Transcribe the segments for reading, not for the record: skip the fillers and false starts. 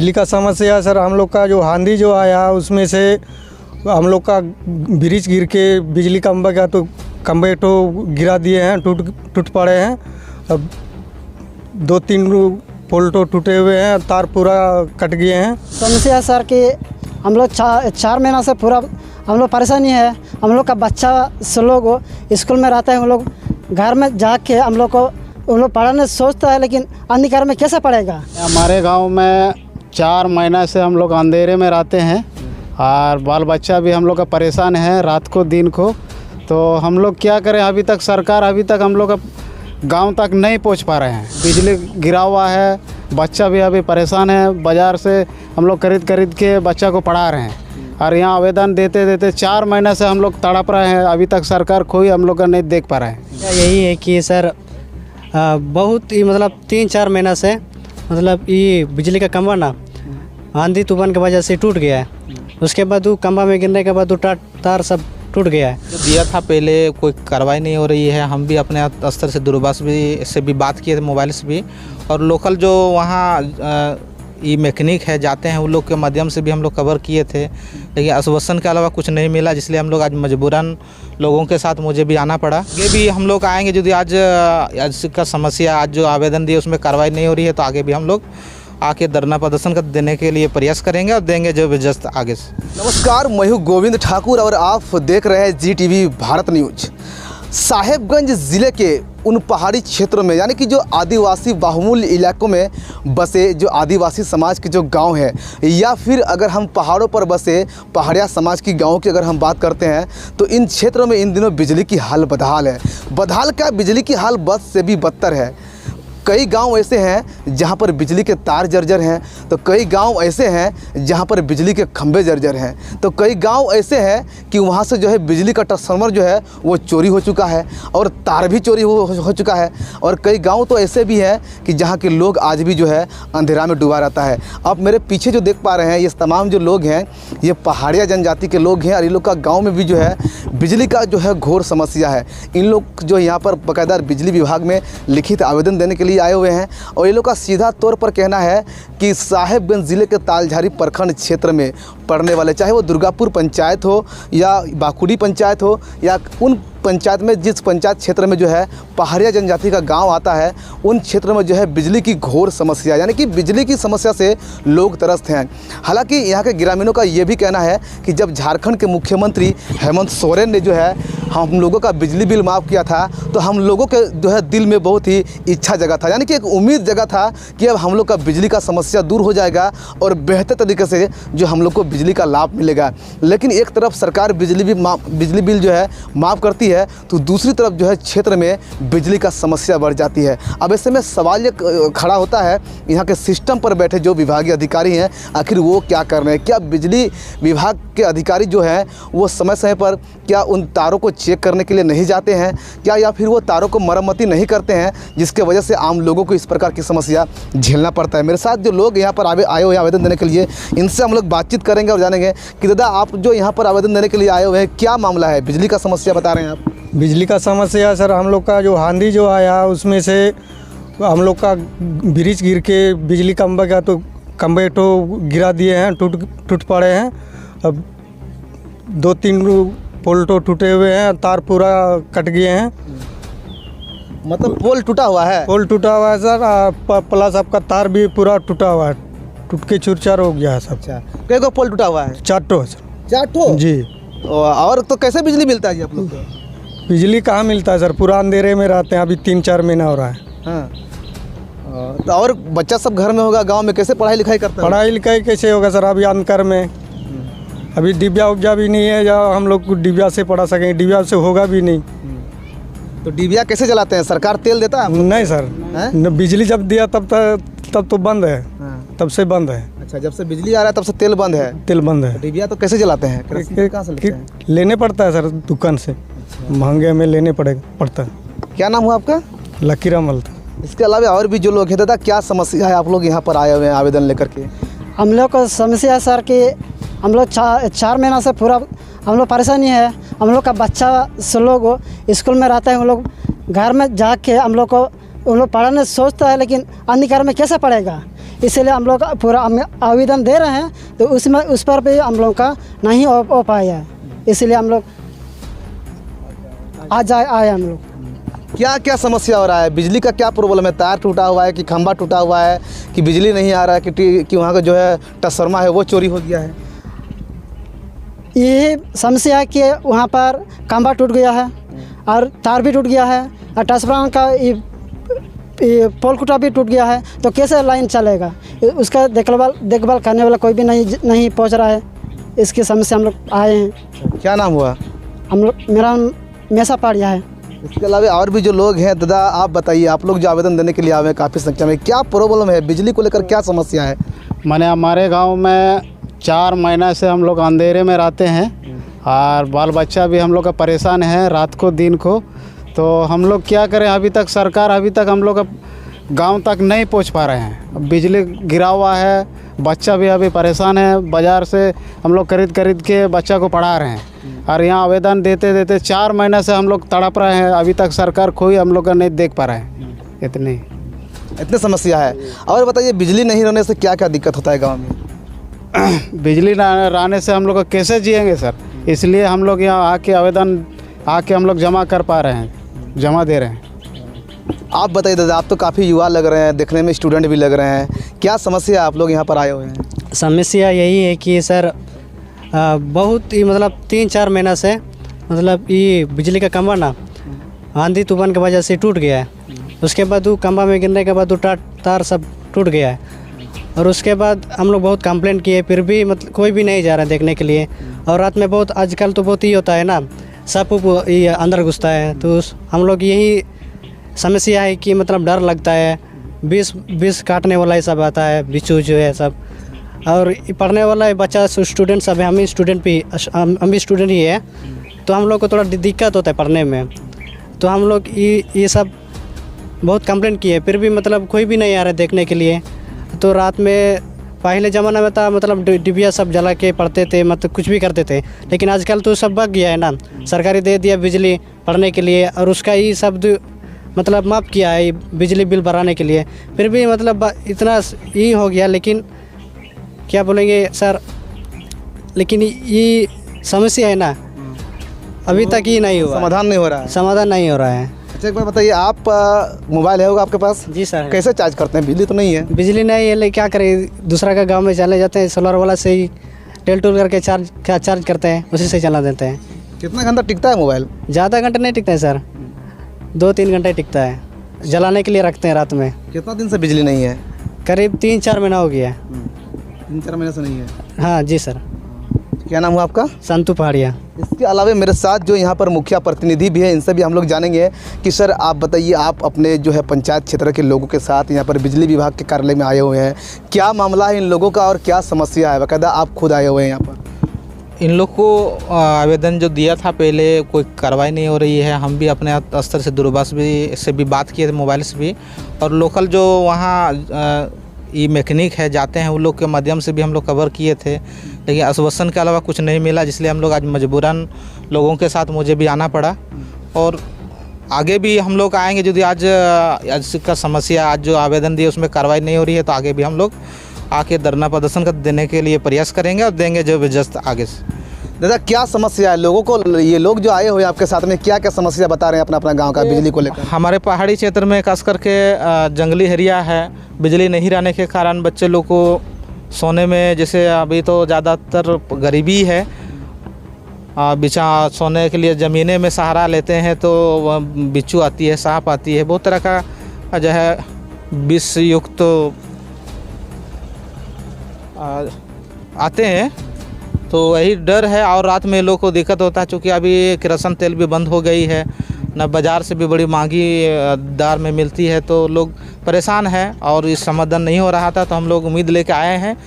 बिजली का समस्या सर, हम लोग का जो आंधी जो आया उसमें से हम लोग का ब्रिज गिर के बिजली खंभे तो गिरा दिए हैं, टूट पड़े हैं। अब 2-3 पोल तो टूटे हुए हैं, तार पूरा कट गए हैं। समस्या सर कि हम लोग 4 महीना से पूरा हम लोग परेशानी है। हम लोग का बच्चा सब लोग स्कूल में रहता है, हम लोग घर में जाके हम लोग पढ़ाने सोचता है, लेकिन अंधकार में कैसे पढ़ेगा। हमारे गांव में 4 महीना से हम लोग अंधेरे में रहते हैं और बाल बच्चा भी हम लोग का परेशान है रात को दिन को। तो हम लोग क्या करें, अभी तक सरकार हम लोग का गांव तक नहीं पहुंच पा रहे हैं। बिजली गिरा हुआ है, बच्चा भी अभी परेशान है। बाज़ार से हम लोग खरीद के बच्चा को पढ़ा रहे हैं और यहाँ आवेदन देते 4 महीने से हम लोग तड़प रहे हैं। अभी तक सरकार कोई हम लोग का नहीं देख पा रहे हैं। यही है कि सर बहुत ही मतलब 3-4 महीना से मतलब ये बिजली का खंभा ना आंधी तूफान की वजह से टूट गया है। उसके बाद वो खंभा में गिरने के बाद वो तार सब टूट गया है। जो दिया था पहले कोई कार्रवाई नहीं हो रही है। हम भी अपने स्तर से दूरभाष से भी बात किए थे, मोबाइल से भी, और लोकल जो वहाँ ये मैकेनिक है जाते हैं उन लोग के माध्यम से भी हम लोग कवर किए थे, लेकिन आश्वासन के अलावा कुछ नहीं मिला, जिसलिए हम लोग आज मजबूरन लोगों के साथ मुझे भी आना पड़ा। ये भी हम लोग आएंगे, यदि आज का समस्या आज जो आवेदन दिए उसमें कार्रवाई नहीं हो रही है तो आगे भी हम लोग आके धरना प्रदर्शन देने के लिए प्रयास करेंगे और देंगे जो जस्ट आगे से। नमस्कार, मैं हूँ गोविंद ठाकुर और आप देख रहे हैं GTV भारत न्यूज। साहेबगंज ज़िले के उन पहाड़ी क्षेत्रों में, यानी कि जो आदिवासी बाहुल्य इलाकों में बसे जो आदिवासी समाज के जो गांव है, या फिर अगर हम पहाड़ों पर बसे पहाड़िया समाज की गांवों की अगर हम बात करते हैं तो इन क्षेत्रों में इन दिनों बिजली की हाल बदहाल है। बदहाल क्या, बिजली की हाल बद से भी बदतर है। कई गांव ऐसे हैं जहां पर बिजली के तार जर्जर हैं, तो कई गांव ऐसे हैं जहां पर बिजली के खंभे जर्जर हैं, तो कई गांव ऐसे हैं कि वहां से जो है बिजली का ट्रांसफार्मर जो है वो चोरी हो चुका है और तार भी चोरी हो चुका है। और कई गांव तो ऐसे भी हैं कि जहां के लोग आज भी जो है अंधेरा में डूबा रहता है। आप मेरे पीछे जो देख पा रहे हैं ये तमाम जो लोग हैं ये पहाड़िया जनजाति के लोग हैं और इन लोग का गाँव में भी जो है बिजली का जो है घोर समस्या है। इन लोग जो यहाँ पर बाकायदा बिजली विभाग में लिखित आवेदन देने के लिए आए हुए हैं और ये लोग का सीधा तौर पर कहना है कि साहेबगंज ज़िले के तालझारी प्रखंड क्षेत्र में पड़ने वाले, चाहे वो दुर्गापुर पंचायत हो या बाकुड़ी पंचायत हो या उन पंचायत में, जिस पंचायत क्षेत्र में जो है पहाड़िया जनजाति का गांव आता है, उन क्षेत्रों में जो है बिजली की घोर समस्या, यानी कि बिजली की समस्या से लोग त्रस्त हैं। हालांकि यहाँ के ग्रामीणों का ये भी कहना है कि जब झारखंड के मुख्यमंत्री हेमंत सोरेन ने जो है हम लोगों का बिजली बिल माफ़ किया था तो हम लोगों के जो है दिल में बहुत ही इच्छा जगा था, यानी कि एक उम्मीद जगा था कि अब हम लोग का बिजली का समस्या दूर हो जाएगा और बेहतर तरीके से जो हम लोग को बिजली का लाभ मिलेगा। लेकिन एक तरफ सरकार बिजली बिल जो है माफ़ करती है तो दूसरी तरफ जो है क्षेत्र में बिजली का समस्या बढ़ जाती है। अब ऐसे में सवाल ये खड़ा होता है यहाँ के सिस्टम पर बैठे जो विभागीय अधिकारी हैं, आखिर वो क्या कर रहे हैं? क्या बिजली विभाग के अधिकारी जो हैं वो समय समय पर क्या उन तारों को चेक करने के लिए नहीं जाते हैं क्या, या फिर वो तारों को मरम्मती नहीं करते हैं जिसके वजह से आम लोगों को इस प्रकार की समस्या झेलना पड़ता है? मेरे साथ जो लोग यहाँ पर आए हुए हैं आवेदन देने के लिए, इनसे हम लोग बातचीत करेंगे और जानेंगे कि दादा आप जो यहाँ पर आवेदन देने के लिए आए हुए हैं क्या मामला है? बिजली का समस्या बता रहे हैं आप। बिजली का समस्या सर, हम लोग का जो आंधी जो आया उसमें से हम लोग का ब्रिज गिर के बिजली खंभे तो गिरा दिए हैं, टूट पड़े हैं। अब 2-3 पोल तो टूटे हुए हैं, तार पूरा कट गए हैं। मतलब पोल टूटा हुआ है? पोल टूटा हुआ है सर, प्लस आपका तार भी पूरा टूटा हुआ है, टूट के चूर-चार हो गया है सब। अच्छा, कई को पोल टूटा हुआ है? 4 ठो सर। 4 ठो जी। और तो कैसे बिजली मिलता है जी आप लोग को? बिजली कहाँ मिलता है सर, पूरा अंधेरे में रहते हैं, अभी 3-4 महीना हो रहा है। हाँ, तो और बच्चा सब घर में होगा, गांव में कैसे पढ़ाई लिखाई करता है? पढ़ाई लिखाई कैसे होगा सर, अभी अंधकार में, अभी डिबिया उब्जा भी नहीं है या हम लोग को डिबिया से पढ़ा सकें, डिबिया से होगा भी नहीं। तो डिबिया कैसे चलाते हैं? सरकार तेल देता है? नहीं सर, बिजली जब दिया तब तो बंद है। तब से बंद है। अच्छा, जब से बिजली आ रहा है तब से तेल बंद है? तेल बंद है। डिबिया तो कैसे चलाते हैं? कहाँ से लेते हैं? लेने पड़ता है सर दुकान से। महंगे में लेने पड़ता है। क्या नाम हुआ आपका? लकीराम मल्त। इसके अलावा और भी जो लोग हैं, दादा क्या समस्या है? आप लोग यहाँ पर आए हुए हैं आवेदन लेकर के। हम लोग को समस्या सर कि हम लोग 4 महीना से पूरा हम लोग परेशानी है। हम लोग का बच्चा सब लोग स्कूल में रहता है, हम लोग घर में जाके हम लोग पढ़ाने सोचता है, लेकिन अंधकार में कैसे पढ़ेगा। इसीलिए हम लोग पूरा आवेदन दे रहे हैं, तो उसमें उस पर भी हम लोग का नहीं हो पाया है, इसलिए हम लोग आज आए हम लोग। क्या क्या समस्या हो रहा है? बिजली का क्या प्रॉब्लम है? तार टूटा हुआ है कि खंभा टूटा हुआ है कि बिजली नहीं आ रहा है कि वहाँ का जो है ट्रांसफार्मर है वो चोरी हो गया है? यही समस्या है कि वहाँ पर खंभा टूट गया है और तार भी टूट गया है और ट्रांसफार्मर का ये पोल खुटा भी टूट गया है, तो कैसे लाइन चलेगा? उसका देखभाल करने वाला कोई भी नहीं पहुँच रहा है। इसकी समस्या हम लोग आए हैं। क्या नाम हुआ? हम लोग मेरा मैसा पाड़िया है। इसके अलावा और भी जो लोग हैं, दादा आप बताइए, आप लोग जो आवेदन देने के लिए आए हैं काफ़ी संख्या में, क्या प्रॉब्लम है? बिजली को लेकर क्या समस्या है? मैंने हमारे गांव में 4 महीना से हम लोग अंधेरे में रहते हैं और बाल बच्चा भी हम लोग का परेशान है रात को दिन को। तो हम लोग क्या करें, अभी तक सरकार हम लोग का गांव तक नहीं पहुंच पा रहे हैं। बिजली गिरा हुआ है, बच्चा भी अभी परेशान है। बाज़ार से हम लोग खरीद के बच्चा को पढ़ा रहे हैं और यहाँ आवेदन देते 4 महीने से हम लोग तड़प रहे हैं। अभी तक सरकार कोई हम लोग का नहीं देख पा रहा है। इतनी समस्या है। और बताइए, बिजली नहीं रहने से क्या क्या दिक्कत होता है गाँव में? बिजली ना रहने से हम लोग कैसे जिएंगे सर? इसलिए हम लोग यहाँ आके हम लोग जमा कर पा रहे हैं, जमा दे रहे हैं। आप बताइए दादा, आप तो काफ़ी युवा लग रहे हैं, देखने में स्टूडेंट भी लग रहे हैं, क्या समस्या आप लोग यहाँ पर आए हुए हैं? समस्या यही है कि सर बहुत ही मतलब 3-4 महीना से मतलब ये बिजली का खंभा ना आंधी तूफान की वजह से टूट गया है। उसके बाद वो खंभा में गिरने के बाद वो तार सब टूट गया है और उसके बाद हम लोग बहुत कंप्लेंट किए, फिर भी मतलब कोई भी नहीं जा रहा देखने के लिए। और रात में बहुत आजकल तो बहुत ही होता है ना, सब ये अंदर घुसता है, तो हम लोग यही समस्या है कि मतलब डर लगता है, विष काटने वाला ये सब आता है, बिच्छू जो है सब। और पढ़ने वाला बच्चा स्टूडेंट सब है, हम भी स्टूडेंट ही है, तो हम लोग को थोड़ा दिक्कत होता है पढ़ने में। तो हम लोग ये सब बहुत कंप्लेंट किए, फिर भी मतलब कोई भी नहीं आ रहा देखने के लिए। तो रात में पहले ज़माना में था मतलब डिबिया सब जला के पढ़ते थे, मतलब कुछ भी करते थे, लेकिन आजकल तो सब बग गया है ना। सरकारी दे दिया बिजली पढ़ने के लिए और उसका ही सब मतलब माफ़ किया है बिजली बिल भराने के लिए, फिर भी मतलब इतना ही हो गया। लेकिन क्या बोलेंगे सर, लेकिन ये समस्या है ना, अभी तक ही नहीं हुआ, समाधान नहीं हो रहा है। समाधान नहीं हो रहा है। अच्छा, एक बार बताइए, आप मोबाइल है होगा आपके पास? जी सर। कैसे चार्ज करते हैं? बिजली तो नहीं है। बिजली नहीं है, लेकिन क्या करें, दूसरा का गांव में चले जाते हैं, सोलर वाला से ही टेल करके चार्ज करते हैं, उसी से चला देते हैं। कितना घंटा टिकता है मोबाइल? ज़्यादा घंटे नहीं टिकता है सर, 2-3 घंटे टिकता है, जलाने के लिए रखते हैं रात में। कितना दिन से बिजली नहीं है? करीब 3-4 महीना हो गया है। 3-4 महीने से नहीं है। हाँ जी सर। क्या नाम हुआ आपका? संतू पहाड़िया। इसके अलावा मेरे साथ जो यहाँ पर मुखिया प्रतिनिधि भी है, इनसे भी हम लोग जानेंगे कि सर आप बताइए, आप अपने जो है पंचायत क्षेत्र के लोगों के साथ यहाँ पर बिजली विभाग के कार्यालय में आए हुए हैं, क्या मामला है इन लोगों का और क्या समस्या है? बाकायदा आप खुद आए हुए हैं यहाँ पर। इन लोग को आवेदन जो दिया था पहले, कोई कार्रवाई नहीं हो रही है। हम भी अपने स्तर से दूरभाष से भी बात किए थे, मोबाइल से भी, और लोकल जो वहाँ ये मैकेनिक है जाते हैं, उन लोग के माध्यम से भी हम लोग कवर किए थे, लेकिन आश्वासन के अलावा कुछ नहीं मिला, जिसलिए हम लोग आज मजबूरन लोगों के साथ मुझे भी आना पड़ा। और आगे भी हम लोग आएंगे, यदि आज का समस्या, आज जो आवेदन दिए उसमें कार्रवाई नहीं हो रही है, तो आगे भी हम लोग आके धरना प्रदर्शन देने के लिए प्रयास करेंगे और देंगे जो जस्ट आगे से। दादा, क्या समस्या है लोगों को? ये लोग जो आए हुए आपके साथ में क्या क्या समस्या बता रहे हैं अपना गांव का बिजली को लेकर? हमारे पहाड़ी क्षेत्र में खास करके जंगली एरिया है, बिजली नहीं रहने के कारण बच्चे लोग को सोने में, जैसे अभी तो ज़्यादातर गरीबी है, बिछा सोने के लिए ज़मीनें में सहारा लेते हैं, तो बिच्छू आती है, सांप आती है, बहुत तरह का जो है विष युक्त आते हैं, तो वही डर है। और रात में लोग को दिक्कत होता है, चूँकि अभी केरोसिन तेल भी बंद हो गई है, न बाज़ार से भी बड़ी महंगी दार में मिलती है, तो लोग परेशान हैं और इस समाधान नहीं हो रहा था, तो हम लोग उम्मीद लेके आए हैं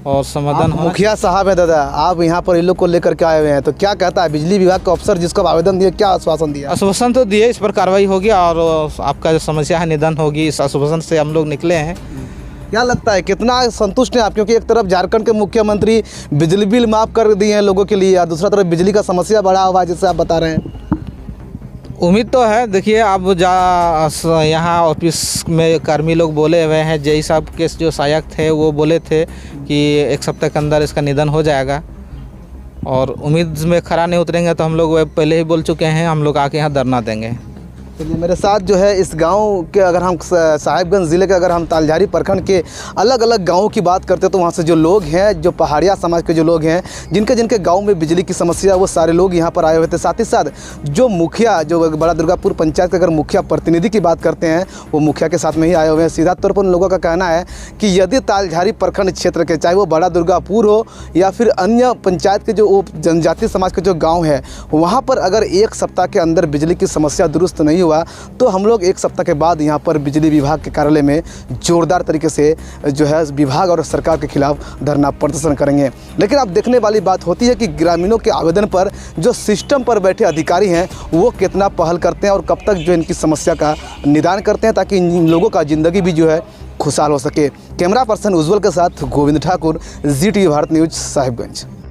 और समाधान हो। मुखिया साहब है दादा, आप यहाँ पर इन लोग को लेकर के आए हुए हैं, तो क्या कहता है बिजली विभाग का अफसर जिसको आवेदन दिए, क्या आश्वासन दिया? आश्वासन तो दिए, इस पर कार्रवाई होगी और आपका जो समस्या है निदान होगी, इस आश्वासन से हम लोग निकले हैं। क्या लगता है कितना संतुष्ट हैं आप? क्योंकि एक तरफ झारखंड के मुख्यमंत्री बिजली बिल माफ़ कर दिए हैं लोगों के लिए, और दूसरा तरफ बिजली का समस्या बढ़ा हुआ है, जैसे आप बता रहे हैं। उम्मीद तो है। देखिए अब यहाँ ऑफिस में कर्मी लोग बोले हुए हैं, जय साहब के जो सहायक थे वो बोले थे कि 1 सप्ताह के अंदर इसका निधन हो जाएगा, और उम्मीद में खरा नहीं उतरेंगे तो हम लोग पहले ही बोल चुके हैं, हम लोग आके यहाँ धरना देंगे। चलिए मेरे साथ जो है इस गांव के, अगर हम साहिबगंज ज़िले के, अगर हम तालझारी प्रखंड के अलग अलग गांवों की बात करते हैं तो वहाँ से जो लोग हैं, जो पहाड़िया समाज के जो लोग हैं, जिनके जिनके गांव में बिजली की समस्या, वो सारे लोग यहाँ पर आए हुए थे। साथ ही साथ जो मुखिया, जो बड़ा दुर्गापुर पंचायत के अगर मुखिया प्रतिनिधि की बात करते हैं, वो मुखिया के साथ में ही आए हुए हैं। सीधा तौर पर उन लोगों का कहना है कि यदि तालझारी प्रखंड क्षेत्र के, चाहे वो बड़ा दुर्गापुर हो या फिर अन्य पंचायत के जो जनजातीय समाज के जो गाँव है, वहाँ पर अगर 1 सप्ताह के अंदर बिजली की समस्या दुरुस्त नहीं हुआ तो हम लोग 1 सप्ताह के बाद यहाँ पर बिजली विभाग के कार्यालय में जोरदार तरीके से जो है विभाग और सरकार के खिलाफ धरना प्रदर्शन करेंगे। लेकिन अब देखने वाली बात होती है कि ग्रामीणों के आवेदन पर जो सिस्टम पर बैठे अधिकारी हैं वो कितना पहल करते हैं और कब तक जो इनकी समस्या का निदान करते हैं, ताकि इन लोगों का ज़िंदगी भी जो है खुशहाल हो सके। कैमरा पर्सन उज्ज्वल के साथ गोविंद ठाकुर, ZTV भारत न्यूज़, साहिबगंज।